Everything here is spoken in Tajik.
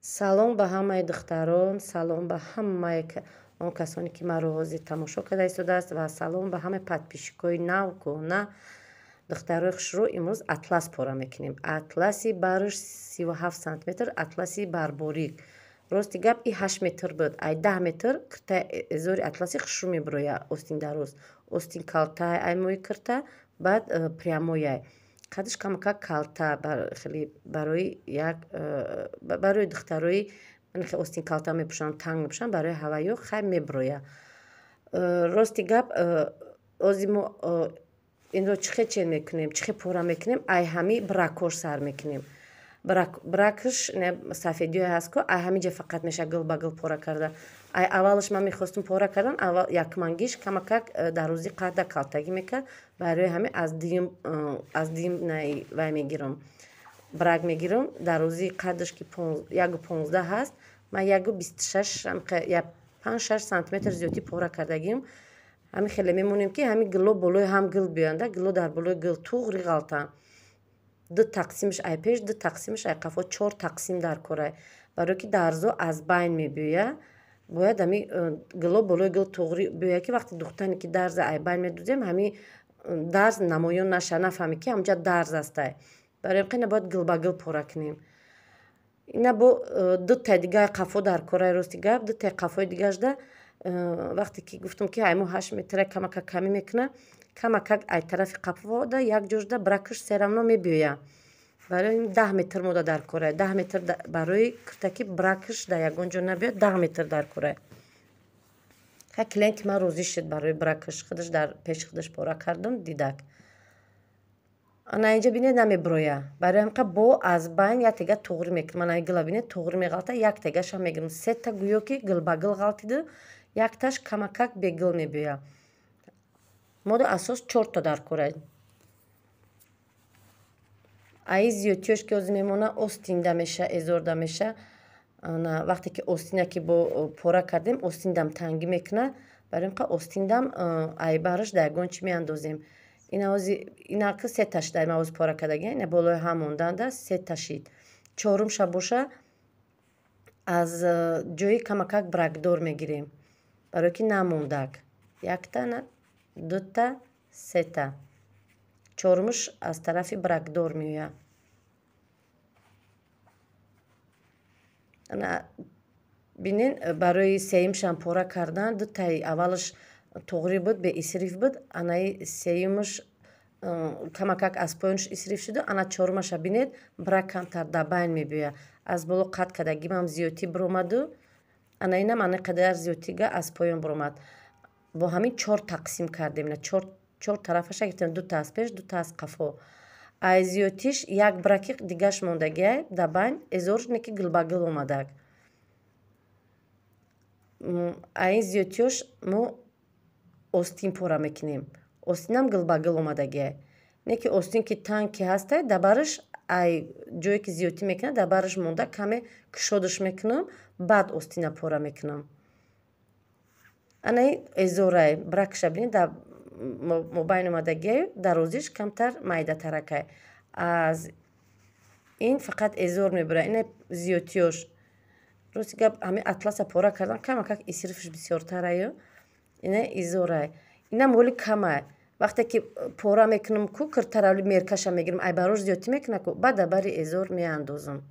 Салом ба ҳамаи духтарон, салом ба ҳамаи он касоне ки маро ҳозир тамошо карда истодааст ва салом ба ҳамаи подписчикои нав, кӯҳна, духтарои хушрӯ. Имрӯз атлас пора мекунем. Атласи барш 37 сантиметр, атласи барборик. Рости гап и 8 метр буд. Ай 10 метр кирта эзори атласи хушрӯ мебироя. Остин дароз, остин калтай ай мои кирта, баъд прямояй. Қадиш камака калта хеле барои духтарои хеле остин калта мепӯшанд, танг мепӯшанд, барои ҳаваё хай мебироя. Рости гап ози мо инро чӣ хел чен мекунем, чӣ хел пора мекунем, ай ҳами бракош сар мекунем. Бракш сафедиҳое ҳаст ко ай ҳамиҷа фақат меша гил ба гил пора карда. Ай аввалаш ман мехостум пора кардан, аввал якмангиш камакак дарозӣ қадда калтагӣ мекард. Барои ҳамин аз дим вай мегирам, брак мегирам. Дарозии қаддаш ки 1.15 ҳаст, ман 1.26 5-6 сантиметр зиёдӣ пора кардагим. ҳамин хеле мемонем ки ҳамин гило болои ҳам гил биёнда, гило дар болои гил туғри ғалтан. Ду тақсимаш ай пеш, ду тақсимаш ай қафо, 4 тақсим дар корай. Барое ки дарзо аз байн мебиёя, бояд ҳами гило болои гил туғри биёя, ки вақти духтане ки дарза ай байн медузем, ҳами дарз намоён наша, нафаҳмӣ ки ҳамҷа дарз астай. Барои ин набояд гил ба гил пора кунем. Ина бо дутаи дигаи қафо дар корай. Рости гап дутаи қафои дигашда вақте ки гуфтам ки ай мо 8 метра камака камӣ мекуна, камакак ай тарафи қафода якҷошда бракаш серамно мебиёя. Барои 10 метр мода дар корай. 10 метр барои кирта ки бракаш дар ягон ҷо набиёд, 10 метр дар корай. ҳа клиенти ман розӣ шуд барои бракаш, худаш дар пеши худаш пора кардам, дидак. Ана инҷа бинед намебироя. Барои ҳамқа бо аз байн як тега туғри мекунам. Ана гила бинед туғри меғалта, як тегашам мегирам. Сета гӯё ки гил ба гил ғалтиду, якташ камакак бегил мебиёя. Мода асос 4 та дар корай. Аи зиёдтиёш ки ҳозир мемона остинда меша, эзорда меша. Вақте ки остина ки бо пора кардем, остиндам тангӣ мекуна. Барои ин остиндам ай бараш дар ягон чӣ меандозем. Ина ки се ташид ай ман ҳозир пора кардаги, ина болои ҳам монданда се ташид. Чорумша боша аз ҷои камакак бракдор мегирем, барое ки намондак. Якта, дута, сета. Чорумаш аз тарафи бракдор меоя. Бинен барои сеюмшам пора кардан, дутаи аввалаш туғри буд, беисриф буд, анаи сеюмаш камакак аз поёнаш исриф шуду, ана чорумаша бинед брак камтар дар байн мебиёя. Аз боло қад кардагимам зиёдтӣ биромаду, ана инам ана қадар зиёдтига аз поён биромад. Бо ҳамин 4 тақсим кардем. 4 тарафаша гирифтем, дута аз пеш, дута аз қафо. Ай зиёдтиш як браки дигаш мондагиай дар байн, эзорш не ки гил ба гил омадаг. Ай зиёдтиёш мо остин пора мекунем. Остинам гил ба гил омадагиай. Не ки остин ки танг ки ҳастай, дар бараш ай ҷое ки зиёдтӣ мекунам, дар бараш монда каме кушодаш мекунам, баъд остина пора мекунам. Анаи эзорай, бракша бинед дар мобайн омадагиай, дарозиш камтар майдатаракай. Аз ин фақат эзор мебирад. Ина зиёдтиёш. Рости гап ҳамин атласа пора кардан камакак исрифш бисёртараю. Ина эзорай. Ина моли камай. Вақте ки пора мекунам ку киртаравли меркаша мегирам, ай барош зиёдтӣ мекуна ку, баъд дар бари эзор меандозам.